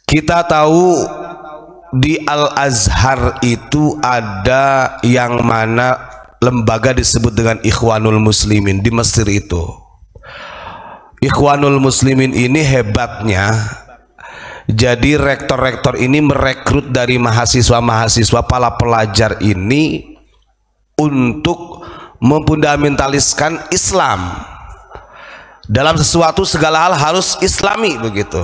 Kita tahu di Al-Azhar itu ada yang mana lembaga disebut dengan Ikhwanul Muslimin di Mesir itu. Ikhwanul Muslimin ini hebatnya, jadi rektor-rektor ini merekrut dari mahasiswa-mahasiswa para pelajar ini untuk memfundamentaliskan Islam. Dalam sesuatu segala hal harus Islami begitu.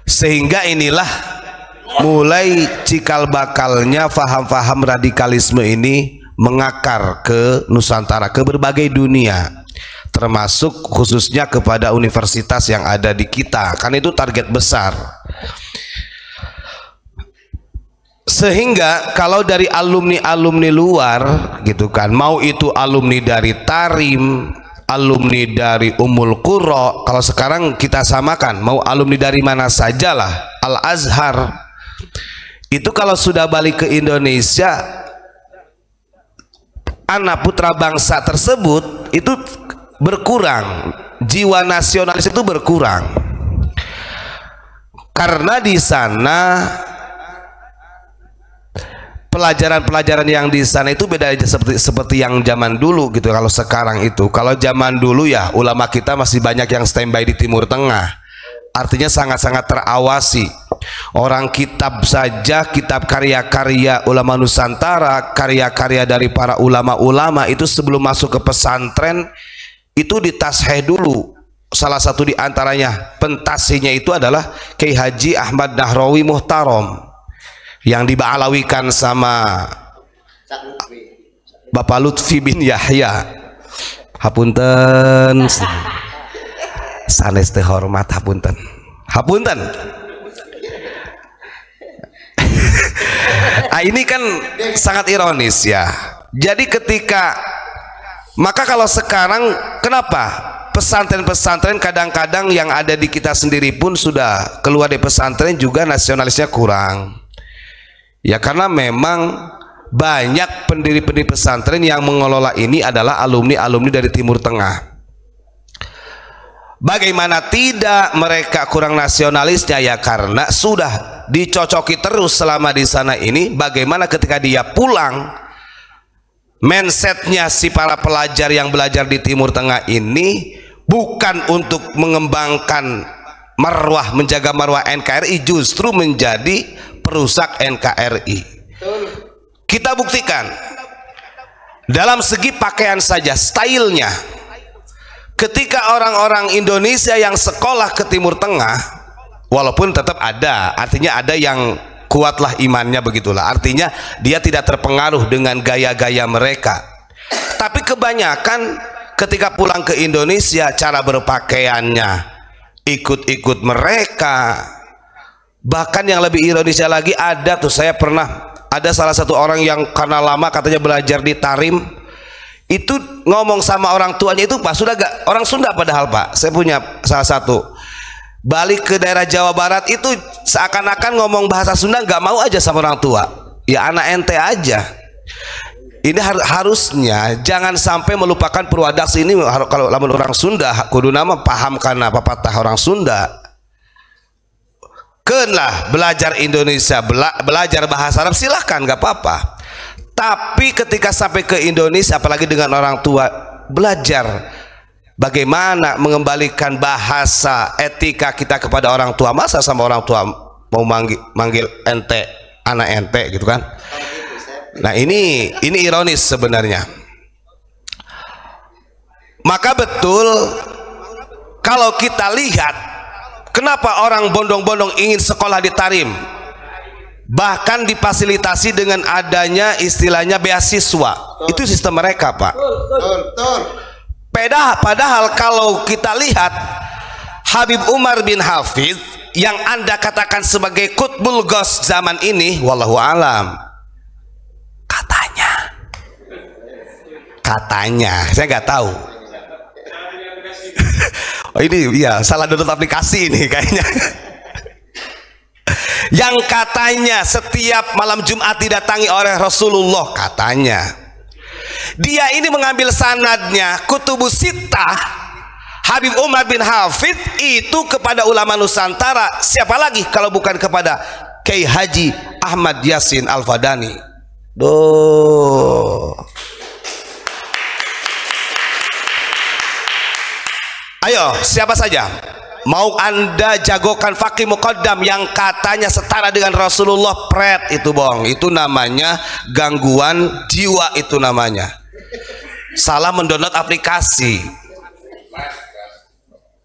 Sehingga inilah mulai cikal bakalnya faham-faham radikalisme ini mengakar ke Nusantara, ke berbagai dunia, termasuk khususnya kepada universitas yang ada di kita, karena itu target besar. Sehingga kalau dari alumni-alumni luar gitu kan, mau itu alumni dari Tarim, alumni dari Ummul Qura, kalau sekarang kita samakan mau alumni dari mana sajalah, Al-Azhar itu kalau sudah balik ke Indonesia, anak putra bangsa tersebut itu berkurang, jiwa nasionalis itu berkurang, karena di sana pelajaran-pelajaran yang di sana itu beda aja seperti yang zaman dulu gitu. Kalau sekarang itu, kalau zaman dulu ya ulama kita masih banyak yang standby di Timur Tengah, artinya sangat-sangat terawasi. Orang kitab saja, kitab karya-karya ulama Nusantara, karya-karya dari para ulama-ulama itu sebelum masuk ke pesantren itu ditasheh dulu. Salah satu di antaranya pentasihnya itu adalah Kiai Haji Ahmad Nahrawi Muhtarom yang diba'alawikan sama Bapak Lutfi bin Yahya. Hapunten sanes teh hormat, hapunten hapunten. Nah, ini kan sangat ironis ya. Jadi ketika, maka kalau sekarang kenapa pesantren-pesantren kadang-kadang yang ada di kita sendiri pun sudah keluar dari pesantren juga nasionalisnya kurang. Ya karena memang banyak pendiri-pendiri pesantren yang mengelola ini adalah alumni-alumni dari Timur Tengah. Bagaimana tidak mereka kurang nasionalisnya? Ya karena sudah dicocoki terus selama di sana ini. Bagaimana ketika dia pulang, mindsetnya si para pelajar yang belajar di Timur Tengah ini bukan untuk mengembangkan marwah, menjaga marwah NKRI, justru menjadi perusak NKRI. Kita buktikan dalam segi pakaian saja, stylenya. Ketika orang-orang Indonesia yang sekolah ke Timur Tengah, walaupun tetap ada, artinya ada yang kuatlah imannya begitulah, artinya dia tidak terpengaruh dengan gaya-gaya mereka. Tapi kebanyakan ketika pulang ke Indonesia, cara berpakaiannya ikut-ikut mereka. Bahkan yang lebih ironisnya lagi, ada tuh, saya pernah ada salah satu orang yang karena lama katanya belajar di Tarim, itu ngomong sama orang tuanya itu, Pak, sudah gak orang Sunda padahal Pak, saya punya salah satu balik ke daerah Jawa Barat itu seakan-akan ngomong bahasa Sunda, gak mau aja sama orang tua. Ya anak ente aja. Ini harusnya jangan sampai melupakan purwadaksi ini. Kalau lamun orang Sunda kudu nama paham karena pepatah orang Sunda. Kenlah belajar Indonesia, belajar bahasa Arab silahkan, gak apa-apa. Tapi ketika sampai ke Indonesia, apalagi dengan orang tua, belajar bagaimana mengembalikan bahasa etika kita kepada orang tua. Masa sama orang tua mau manggil ente, anak ente gitu kan. Nah ini ironis sebenarnya. Maka betul kalau kita lihat kenapa orang bondong-bondong ingin sekolah di Tarim, bahkan difasilitasi dengan adanya istilahnya beasiswa. Itu sistem mereka Pak. Padahal kalau kita lihat Habib Umar bin Hafidh yang Anda katakan sebagai Qutbul Ghaus zaman ini, wallahu alam, katanya saya nggak tahu. Oh ini ya salah download aplikasi ini kayaknya. Yang katanya setiap malam Jumat didatangi oleh Rasulullah, katanya dia ini mengambil sanadnya Kutubus Sittah, Habib Umar bin Hafid itu kepada ulama Nusantara, siapa lagi kalau bukan kepada Kiai Haji Ahmad Yasin Al-Fadani. Duh. Ayo, siapa saja mau Anda jagokan Fakih Muqaddam yang katanya setara dengan Rasulullah, pret itu bohong. Itu namanya gangguan jiwa, itu namanya salah mendownload aplikasi.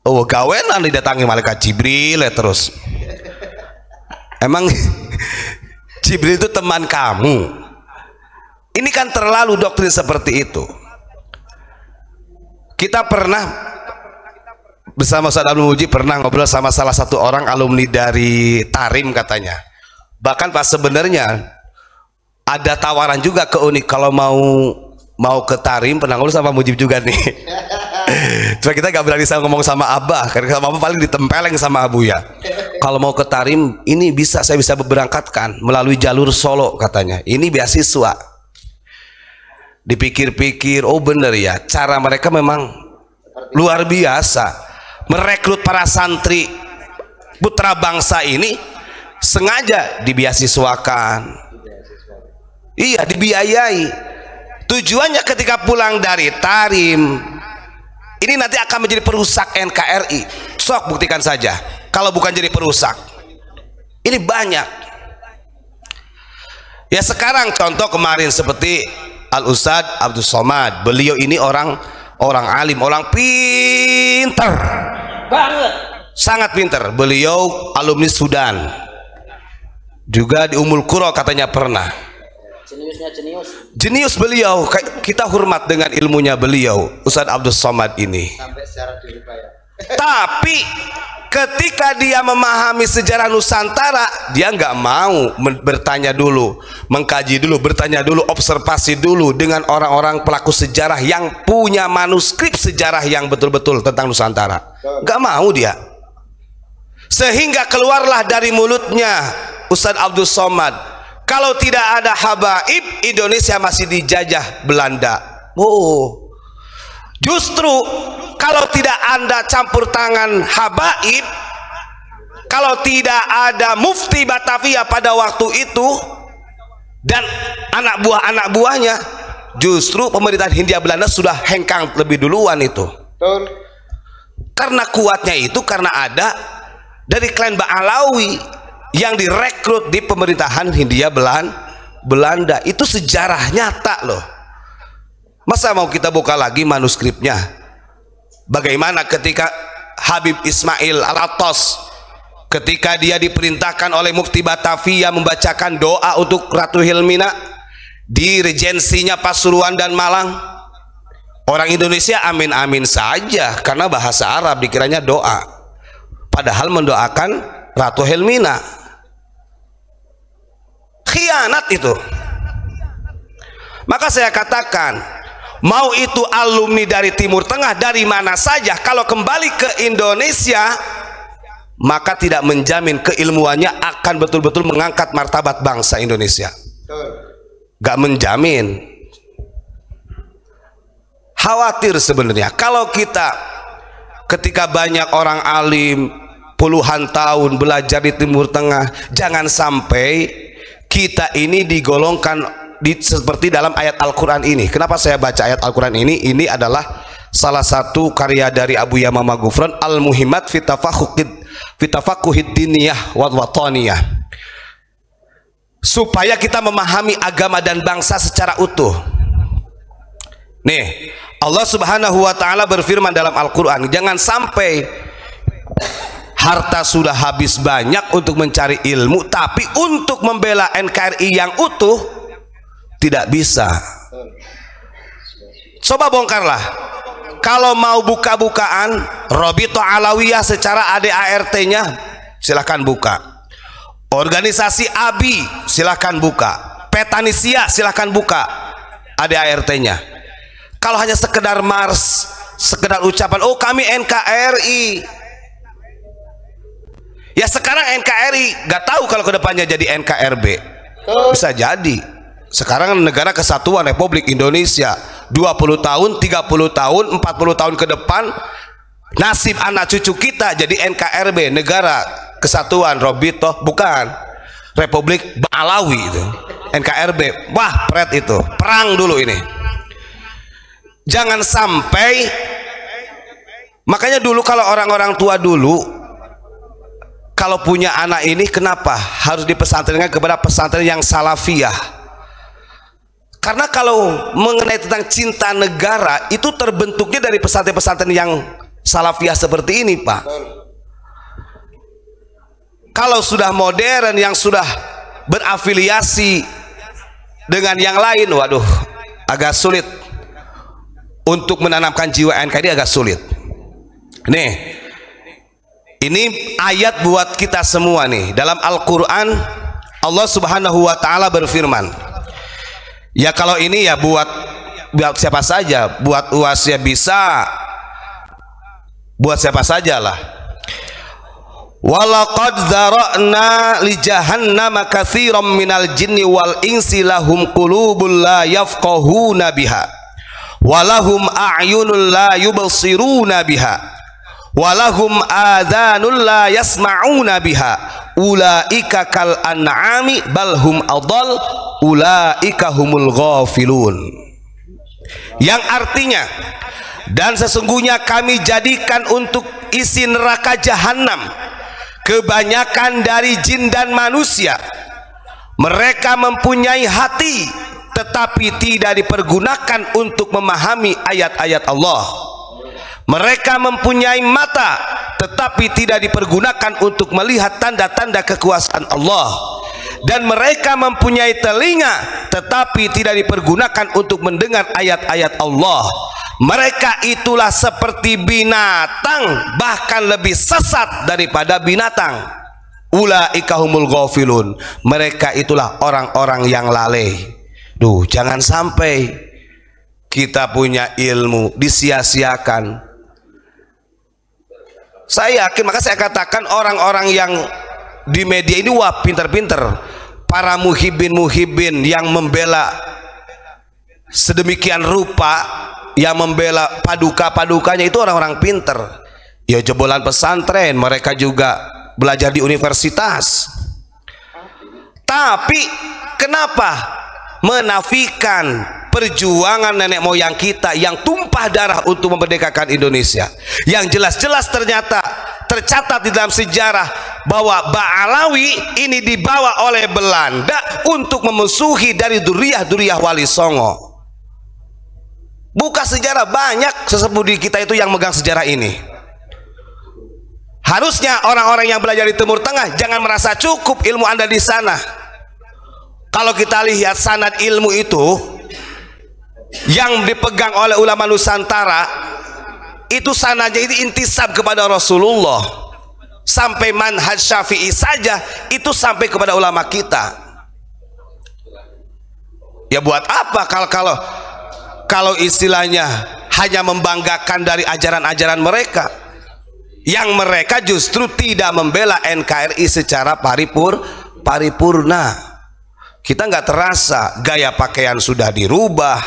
Oh, gawenan didatangi malaikat Jibril ya terus. Emang Jibril itu teman kamu? Ini kan terlalu doktrin seperti itu. Kita pernah bersama Ustaz Abdul Muji pernah ngobrol sama salah satu orang alumni dari Tarim katanya. Bahkan pas sebenarnya ada tawaran juga ke Unik kalau mau ke Tarim, pernah ngobrol sama Mujib juga nih. Cuma kita gak berani ngomong sama Abah karena sama Abah paling ditempeleng sama Abu ya. Kalau mau ke Tarim ini saya bisa berangkatkan melalui jalur Solo katanya. Ini beasiswa. Dipikir-pikir, oh bener ya, cara mereka memang luar biasa. Merekrut para santri putra bangsa ini sengaja dibiasiswakan. Iya, dibiayai. Tujuannya ketika pulang dari Tarim ini nanti akan menjadi perusak NKRI. Sok buktikan saja kalau bukan jadi perusak. Ini banyak. Ya sekarang contoh kemarin seperti Al Ustadz Abdul Somad. Beliau ini orang alim, orang pinter banget, sangat pinter. Beliau alumni Sudan, juga di Ummul Qura katanya pernah. Jenius beliau, kita hormat dengan ilmunya beliau, Ustadz Abdul Somad ini. Sampai secara tapi ketika dia memahami sejarah Nusantara, dia nggak mau bertanya dulu, mengkaji dulu, bertanya dulu, observasi dulu dengan orang-orang pelaku sejarah yang punya manuskrip sejarah yang betul-betul tentang Nusantara. Nggak mau dia. Sehingga keluarlah dari mulutnya Ustadz Abdul Somad, kalau tidak ada habaib, Indonesia masih dijajah Belanda. Oh, justru kalau tidak Anda campur tangan habaib, kalau tidak ada mufti Batavia pada waktu itu dan anak buahnya, justru pemerintahan Hindia Belanda sudah hengkang lebih duluan itu. Karena kuatnya itu karena ada dari klan Ba'alawi yang direkrut di pemerintahan Hindia Belanda. Itu sejarah nyata loh. Masa mau kita buka lagi manuskripnya? Bagaimana ketika Habib Ismail Al-Attas, ketika dia diperintahkan oleh Mufti Batavia membacakan doa untuk Ratu Hilmina di regensinya Pasuruan dan Malang, orang Indonesia amin-amin saja karena bahasa Arab dikiranya doa, padahal mendoakan Ratu Hilmina. Khianat itu. Maka saya katakan, mau itu alumni dari Timur Tengah dari mana saja, kalau kembali ke Indonesia maka tidak menjamin keilmuannya akan betul-betul mengangkat martabat bangsa Indonesia. Gak menjamin. Khawatir sebenarnya kalau kita ketika banyak orang alim puluhan tahun belajar di Timur Tengah, jangan sampai kita ini digolongkan seperti dalam ayat Al-Quran ini. Kenapa saya baca ayat Al-Quran ini? Ini adalah salah satu karya dari Abu Yamamah Ghufran, Al-Muhimmat Fitafakuhid Diniyah wal Wataniyah, supaya kita memahami agama dan bangsa secara utuh. Nih, Allah Subhanahu wa Ta'ala berfirman dalam Al-Quran, jangan sampai harta sudah habis banyak untuk mencari ilmu, tapi untuk membela NKRI yang utuh tidak bisa. Coba bongkarlah. Kalau mau buka-bukaan Robito Alawiyah secara ADART-nya silahkan buka. Organisasi ABI silahkan buka. Petanisia silahkan buka ADART-nya. Kalau hanya sekedar mars, sekedar ucapan, oh kami NKRI, ya sekarang NKRI gak tahu kalau kedepannya jadi NKRB. Bisa jadi sekarang negara kesatuan Republik Indonesia 20 tahun, 30 tahun, 40 tahun ke depan nasib anak cucu kita jadi NKRB, Negara Kesatuan Robitoh, bukan Republik Ba'alawi itu NKRB. Wah, pret itu perang dulu ini. Jangan sampai, makanya dulu kalau orang-orang tua dulu kalau punya anak ini, kenapa harus dipesantrenkan kepada pesantren yang salafiyah? Karena kalau mengenai tentang cinta negara itu terbentuknya dari pesantren-pesantren yang salafiyah seperti ini, Pak. Kalau sudah modern yang sudah berafiliasi dengan yang lain, waduh, agak sulit untuk menanamkan jiwa NKRI, agak sulit. Nih, ini ayat buat kita semua nih. Dalam Al-Quran Allah Subhanahu wa Ta'ala berfirman, ya kalau ini ya buat siapa saja, buat UAS ya bisa, buat siapa saja lah. Walaqad zara'na li jahannama katsiran minal jinni wal insi lahum qulubun la yafqahuna biha walahum a'yunun la yubsiruna biha walahum adhanun la yasma'una biha ulaika kal an'ami balhum adall ulaika humul ghafilun. Yang artinya, dan sesungguhnya kami jadikan untuk isi neraka jahanam kebanyakan dari jin dan manusia. Mereka mempunyai hati tetapi tidak dipergunakan untuk memahami ayat-ayat Allah. Mereka mempunyai mata tetapi tidak dipergunakan untuk melihat tanda-tanda kekuasaan Allah. Dan mereka mempunyai telinga tetapi tidak dipergunakan untuk mendengar ayat-ayat Allah. Mereka itulah seperti binatang, bahkan lebih sesat daripada binatang. Ulaika humul ghafilun. Mereka itulah orang-orang yang lalai. Duh, jangan sampai kita punya ilmu disia-siakan. Saya yakin, maka saya katakan orang-orang yang di media ini wah pinter-pinter. Para muhibin-muhibin yang membela sedemikian rupa, yang membela paduka-padukanya itu orang-orang pinter. Ya jebolan pesantren, mereka juga belajar di universitas. Tapi kenapa menafikan perjuangan nenek moyang kita yang tumpah darah untuk memerdekakan Indonesia, yang jelas-jelas ternyata tercatat di dalam sejarah bahwa Ba'alawi ini dibawa oleh Belanda untuk memusuhi dari duriah-duriah Wali Songo. Buka sejarah, banyak sesepuh di kita itu yang megang sejarah ini. Harusnya orang-orang yang belajar di Timur Tengah jangan merasa cukup ilmu Anda di sana. Kalau kita lihat sanad ilmu itu yang dipegang oleh ulama Nusantara, itu sanadnya itu intisab kepada Rasulullah. Sampai manhaj Syafi'i saja itu sampai kepada ulama kita. Ya buat apa kalau istilahnya hanya membanggakan dari ajaran-ajaran mereka, yang mereka justru tidak membela NKRI secara paripurna. Kita nggak terasa, gaya pakaian sudah dirubah,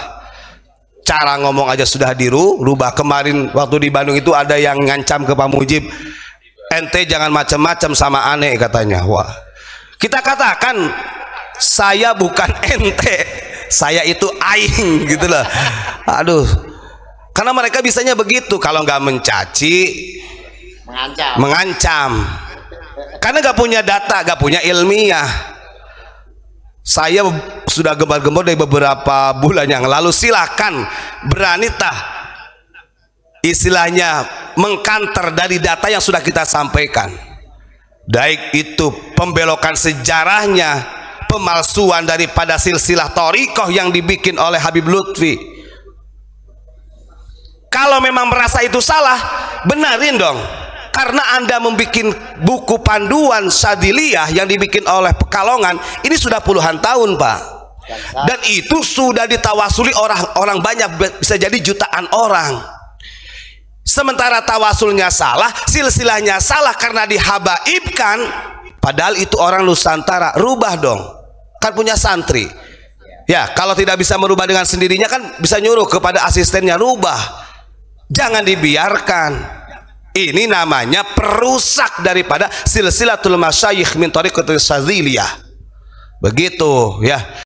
cara ngomong aja sudah dirubah. Kemarin waktu di Bandung itu ada yang ngancam ke Pak Mujib, ente jangan macam-macam sama aneh katanya. Wah, kita katakan saya bukan ente, saya itu aing gitu loh. Aduh, karena mereka bisanya begitu, kalau nggak mencaci, mengancam. Karena nggak punya data, nggak punya ilmiah. Saya sudah gembar-gembor dari beberapa bulan yang lalu. Silahkan beranitah istilahnya mengkanter dari data yang sudah kita sampaikan, baik itu pembelokan sejarahnya, pemalsuan daripada silsilah thariqah yang dibikin oleh Habib Lutfi. Kalau memang merasa itu salah, benarin dong. Karena Anda membuat buku panduan Sadiliyah yang dibikin oleh Pekalongan ini sudah puluhan tahun, Pak. Dan itu sudah ditawasuli orang banyak, bisa jadi jutaan orang. Sementara tawasulnya salah, silsilahnya salah karena dihabaibkan, padahal itu orang Nusantara. Rubah dong, kan punya santri. Ya, kalau tidak bisa merubah dengan sendirinya kan bisa nyuruh kepada asistennya rubah. Jangan dibiarkan. Ini namanya perusak daripada silsilatul masyayikh min thariqatis Syadziliyah. Begitu ya.